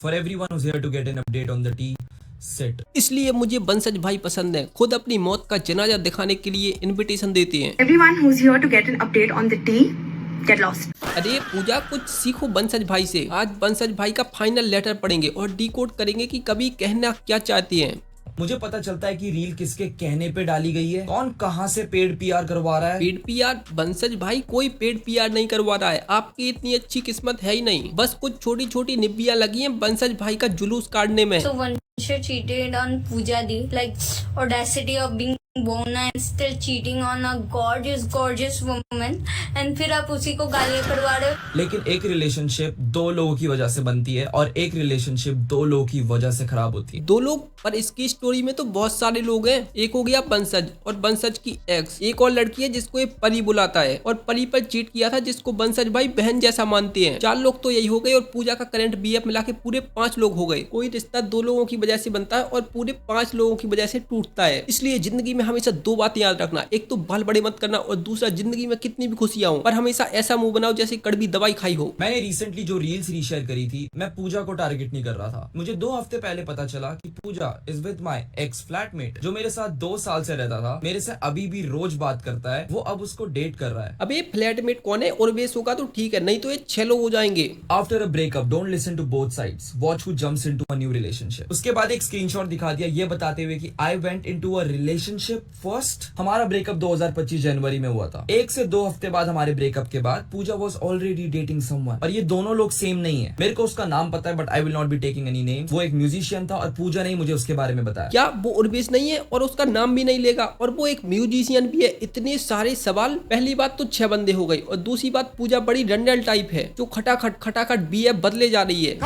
For everyone who's here to get an update on the tea, sit. इसलिए मुझे बंसज भाई पसंद है, खुद अपनी मौत का जनाजा दिखाने के लिए इनविटेशन देते हैं। Everyone who's here to get an update on the tea, get lost. अरे पूजा, कुछ सीखो बंसज भाई से। आज बंसज भाई का फाइनल लेटर पढ़ेंगे और डिकोड करेंगे कि कभी कहना क्या चाहते हैं। मुझे पता चलता है कि रील किसके कहने पे डाली गई है, कौन कहां से पेड पीआर करवा रहा है। Paid PR? बंसज भाई कोई पेड पीआर नहीं करवा रहा है, आपकी इतनी अच्छी किस्मत है ही नहीं। बस कुछ छोटी छोटी निब्बियां लगी हैं बंसज भाई का जुलूस काटने में। So Vansha cheated on Pooja Di, like audacity of being born and still cheating on a gorgeous woman, and फिर आप उसी को गालियां पड़वा रहे हो। लेकिन एक रिलेशनशिप दो लोगों की वजह से बनती है और एक रिलेशनशिप दो लोगों की वजह से खराब होती है। दो लोग? पर इसकी स्टोरी में तो बहुत सारे लोग हैं। एक हो गया बंसज और बंसज की एक्स, एक और लड़की है जिसको ये परी बुलाता है और परी पर चीट किया था जिसको बंसज भाई बहन जैसा मानते हैं। 4 लोग तो यही हो गए और पूजा का करंट बीएफ मिला के पूरे 5 लोग हो गए। कोई रिश्ता 2 लोगों की वजह से बनता है और पूरे 5 लोगों की वजह से टूटता है। इसलिए जिंदगी में हमेशा 2 बातें याद रखना, एक तो बाल बड़े मत करना और दूसरा जिंदगी में कितनी भी खुशियां हो पर हमेशा ऐसा मुंह बनाओ जैसे कड़वी दवाई खाई हो। मैंने रिसेंटली जो रील्स रीशेयर करी थी, मैं पूजा को टारगेट नहीं कर रहा था। मुझे 2 हफ्ते पहले पता चला कि Pooja is with my ex flatmate, जो मेरे साथ 2 साल से रहता था, मेरे से अभी भी रोज बात करता है, वो अब उसको डेट कर रहा है। अबे फ्लैटमेट कौन है? और बेस होगा तो ठीक है, नहीं तो ये 6 लोग हो जाएंगे। After a breakup don't listen to both sides, watch who jumps into a new relationship. उसके बाद एक स्क्रीनशॉट दिखा दिया ये बताते हुए कि I went into a relationship first. हमारा ब्रेकअप 2025 जनवरी में हुआ था। 1 से 2 हफ्ते बाद हमारे ब्रेकअप के बाद पूजा वाज ऑलरेडी डेटिंग समवन, और ये दोनों लोग सेम नहीं है। मेरे को उसका नाम पता है but I will not be taking any name. वो एक म्यूजिशियन था और पूजा ने मुझे उसके बारे में बताया। क्या वो उर्वेश नहीं है? और उसका नाम भी नहीं लेगा और वो एक म्यूजिशियन भी है। इतने सारे सवाल। पहली बात तो 6 बंदे हो गई और दूसरी बात पूजा बड़ी रंडल टाइप है जो खटाखट बीएफ बदले जा रही है।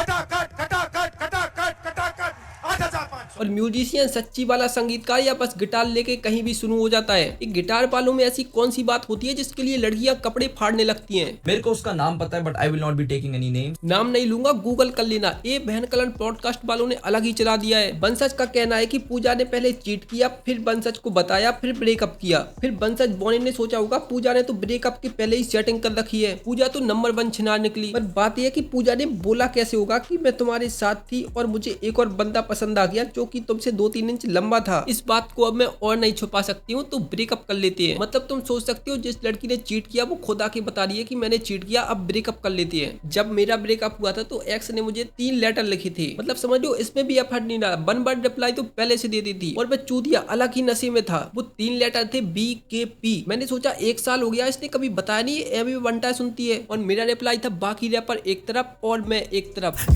और म्यूजिशियन सच्ची वाला संगीतकार या बस गिटार लेके कहीं भी शुरू हो जाता है। एक गिटार वालों में ऐसी कौन सी बात होती है जिसके लिए लड़कियां कपड़े फाड़ने लगती हैं? मेरे को उसका नाम पता है but I will not be taking any name. नाम नहीं लूंगा, गूगल कर लेना। ये बहन कलन पॉडकास्ट वालों ने अलग ही चला दिया है। बंसज का कहना है कि पूजा ने पहले चीट किया, फिर बंसज को बताया, फिर ब्रेकअप किया। फिर बंसज बोने ने सोचा होगा पूजा ने तो ब्रेकअप के पहले ही सेटिंग कर रखी है। पूजा तो नंबर 1 छिनार निकली। पर बात यह है कि पूजा ने बोला कैसे होगा कि मैं तुम्हारे साथ थी और मुझे एक और बंदा पसंद आ गया जो कि तुमसे 2-3 इंच लंबा था। इस बात को अब मैं और नहीं छुपा सकती हूँ, तो ब्रेकअप कर लेते हैं। मतलब तुम सोच सकते हो जिस लड़की ने चीट किया वो खुद आके बता रही है कि मैंने चीट किया, अब ब्रेकअप कर लेते हैं। जब मेरा ब्रेकअप हुआ था तो एक्स ने मुझे 3 लेटर लिखे थे। मतलब समझ लो इसमें भी एफर्ट नहीं डाला। 1 वर्ड रिप्लाई तो पहले से दे दी थी और मैं चूतिया अलग ही नशे में था। वो 3 लेटर थे BKP। मैंने सोचा 1 साल हो गया इसने कभी बताया नहीं, अभी बनता सुनती है। और मेरा रिप्लाई था बाकी रैपर एक तरफ और मैं एक तरफ।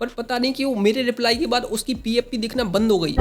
पर पता नहीं क्यों मेरे रिप्लाई के बाद उसकी PFP दिखना बंद हो गई।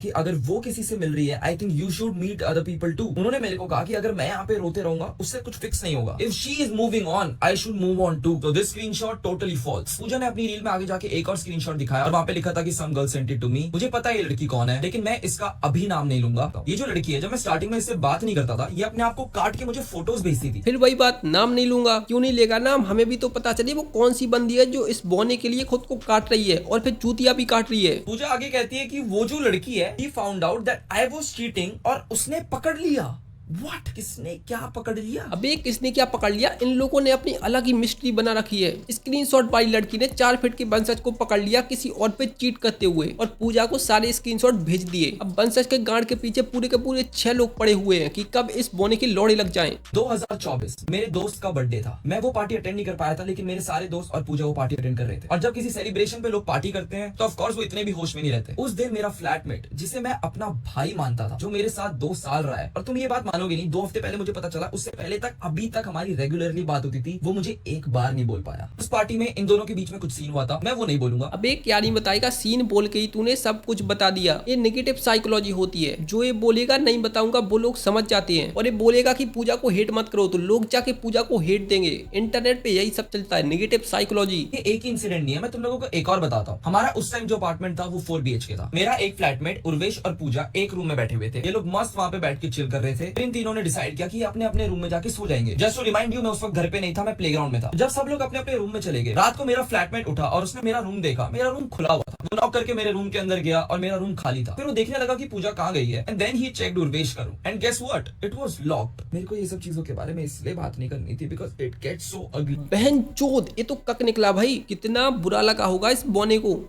कि अगर वो किसी से मिल रही है I think you should meet other people too. उन्होंने मेरे को कहा कि अगर मैं यहाँ पे रोते रहूंगा उससे कुछ फिक्स नहीं होगा। If she is moving on I should move on too. तो this screenshot totally false. Pooja ने अपनी रील में आगे जाके एक और स्क्रीनशॉट दिखाया और वहाँ पे लिखा था कि some girl sent it to me. मुझे पता है ये लड़की कौन है लेकिन मैं इसका अभी नाम नहीं लूंगा। ये जो लड़की है, जब मैं स्टार्टिंग में इससे बात नहीं करता था, ये अपने आप को काट के मुझे फोटोज भेजती थी। फिर वही बात, नाम नहीं लूंगा। क्यों नहीं लेगा नाम? हमें भी तो पता चले वो कौन सी बंदी है जो इस बोने के लिए खुद को काट रही है और फिर चूतिया भी काट रही है। पूजा आगे कहती है कि वो जो लड़की है he found out that I was cheating और उसने पकड़ लिया। What? किसने क्या पकड़ लिया? अबे किसने क्या पकड़ लिया? इन लोगों ने अपनी अलग ही मिस्ट्री बना रखी है। स्क्रीनशॉट वाली लड़की ने 4 फीट के बंसज को पकड़ लिया किसी और पे चीट करते हुए और पूजा को सारे स्क्रीनशॉट भेज दिए। अब बंसज के गांड के पीछे पूरे के पूरे 6 लोग पड़े हुए हैं कि कब इस बोने के लोड़े लग जाएं। 2024 मेरे दोस्त का बर्थडे था। मैं वो पार्टी अटेंड नहीं कर पाया था लेकिन मेरे सारे दोस्त और पूजा वो पार्टी अटेंड कर रहे थे। और जब किसी सेलिब्रेशन पे लोग पार्टी करते हैं तो ऑफ कोर्स वो इतने भी होश में नहीं रहते। उस दिन मेरा फ्लैटमेट, जिसे मैं अपना भाई मानता था, जो मेरे साथ 2 साल रहा है, और तुम ये बात मानोगे नहीं, 2 हफ्ते पहले मुझे पता चला, उससे पहले तक अभी तक हमारी रेगुलरली बात होती थी, वो मुझे एक बार नहीं बोल पाया। उस पार्टी में इन दोनों के बीच में कुछ सीन हुआ था, मैं वो नहीं बोलूंगा। अबे क्या नहीं बताएगा, सीन बोल के ही तूने सब कुछ बता दिया। ये नेगेटिव साइकोलॉजी होती है। जो ये बोलेगा नहीं बताऊंगा वो लोग समझ जाते हैं और ये बोलेगा कि पूजा को हेट मत करो तो लोग जाके पूजा को हेट देंगे। इंटरनेट पे यही सब चलता है, नेगेटिव साइकोलॉजी। ये एक ही इंसिडेंट नहीं है, मैं तुम लोगों को एक और बताता हूँ। हमारा उस टाइम जो अपार्टमेंट था वो 4 BHK था। मेरा एक फ्लैटमेट उर्वेश और पूजा एक रूम में बैठे हुए थे। ये लोग मस्त वहाँ पे बैठ के चिल कर रहे थे। इन इन तीनों ने डिसाइड किया कि ये अपने अपने रूम में जाके सो जाएंगे। जस्ट टू रिमाइंड यू, मैं उस वक्त घर पे नहीं था, मैं प्लेग्राउंड में था। जब सब लोग अपने अपने रूम में चले गए, रात को मेरा फ्लैटमेट उठा और उसने मेरा रूम देखा। मेरा रूम खुला हुआ था। वो नॉक करके मेरे रूम के अंदर गया और मेरा रूम खाली था। फिर वो देखने लगा कि पूजा कहाँ गई है, and then he checked Urvesh का room, and guess what, it was locked. मेरे को ये सब चीजों के बारे में इसलिए बात नहीं करनी थी बिकॉज इट गेट्स सो अगली। बहन चोद, ये तो कक निकला भाई। कितना बुरा लगा होगा इस बौने को।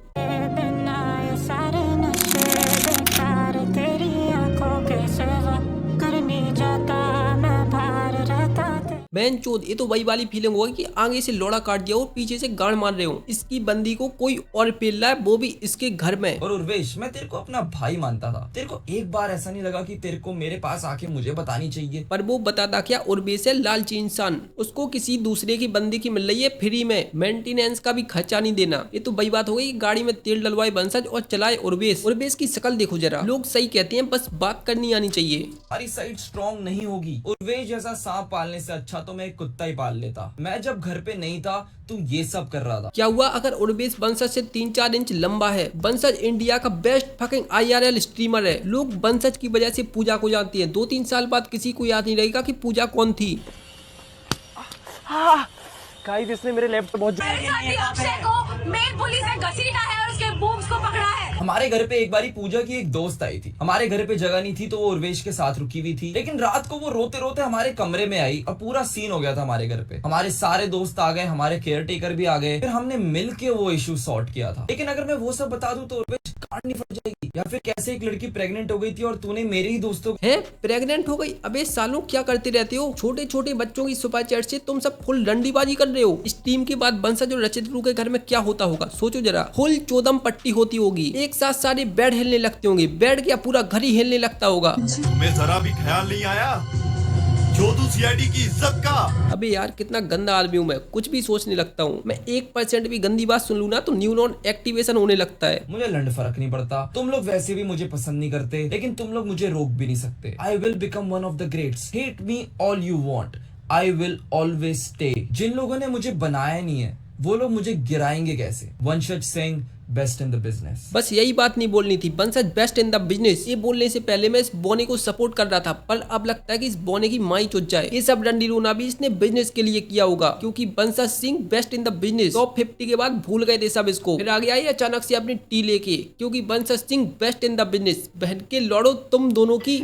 बहन चोद, ये तो वही वाली फीलिंग होगी कि आगे से लोड़ा काट दिया और पीछे से गाड़ मार रहे हो। इसकी बंदी को कोई और पेल रहा है, वो भी इसके घर में। और उर्वेश, मैं तेरे को अपना भाई मानता था। तेरे को एक बार ऐसा नहीं लगा कि तेरे को मेरे पास आके मुझे बतानी चाहिए? पर वो बताता क्या, उर्वेश है लालची इंसान। उसको किसी दूसरे की बंदी की मिल रही है फ्री में, मेंटेनेंस का भी खर्चा नहीं देना। ये तो वही बात हो गई, गाड़ी में तेल डलवाए बंसज और चलाए उर्वेश। उर्वेश की शक्ल देखो जरा। लोग सही कहते हैं, बस बात करनी आनी चाहिए। हमारी साइड स्ट्रॉन्ग नहीं होगी। उर्वेश जैसा सांप पालने से अच्छा तो मैं एक कुत्ता ही पाल लेता। मैं जब घर पे नहीं था तू ये सब कर रहा था। क्या हुआ अगर उर्वेश बंसज से 3-4 इंच लंबा है? बंसज इंडिया का बेस्ट फकिंग IRL स्ट्रीमर है। लोग बंसज की वजह से पूजा को जानती है। 2-3 साल बाद किसी को याद नहीं रहेगा कि पूजा कौन थी। गाइस, इसने मेरे लैपटॉप बहुत अक्षय को मेल पुलिस ने घसीटा है और उसके बूम्स को पकड़ा है। हमारे घर पे एक बारी पूजा की एक दोस्त आई थी। हमारे घर पे जगह नहीं थी तो वो उर्वेश के साथ रुकी हुई थी, लेकिन रात को वो रोते रोते हमारे कमरे में आई और पूरा सीन हो गया था हमारे घर पे। हमारे सारे दोस्त आ गए, हमारे केयर टेकर भी आ गए, फिर हमने मिल के वो इशू सॉर्ट किया था। लेकिन अगर मैं वो सब बता दूं तो उर्वेश काट नहीं फट जाएगी। या फिर कैसे एक लड़की प्रेग्नेंट हो गई थी और तूने मेरे ही दोस्तों है प्रेग्नेंट हो गई? अबे सालों क्या करते रहते हो? छोटे छोटे बच्चों की सुपर चैट से तुम सब फुल डंडीबाजी कर रहे हो। इस टीम के बाद बंसज और रचित के घर में क्या होता होगा सोचो जरा। फुल चौदम पट्टी होती होगी, एक साथ सारे बेड हिलने लगते होंगे। बेड क्या पूरा घर ही हिलने लगता होगा। तुम्हें जरा भी ख्याल नहीं आया जोधू CID की इज्जत का? अबे यार कितना गंदा आदमी हूँ मैं, कुछ भी सोचने लगता हूँ। मैं 1% भी गंदी बात सुन लूँ ना तो न्यूरॉन एक्टिवेशन होने लगता है। मुझे लंड फर्क नहीं पड़ता। तुम लोग वैसे भी मुझे पसंद नहीं करते, लेकिन तुम लोग मुझे रोक भी नहीं सकते। I will become one of the greats. Hate me all you want, I will always stay. जिन लोगों ने मुझे बनाया नहीं है वो लोग मुझे गिराएंगे कैसे? वंशज Singh, best in the business. बस यही बात नहीं बोलनी थी, बंसज बेस्ट इन द बिजनेस। ये बोलने से पहले मैं इस बोने को सपोर्ट कर रहा था, पर अब लगता है कि इस बोने की माई चुट जाए। ये सब डंडी रोना भी इसने बिजनेस के लिए किया होगा, क्योंकि Bansaj Singh best in the business. Top 50 के बाद भूल गए थे सब इसको। फिर आगे आई अचानक से अपनी टी लेके, क्योंकि Bansaj Singh best in the business. बहन के लौड़ो तुम दोनों की।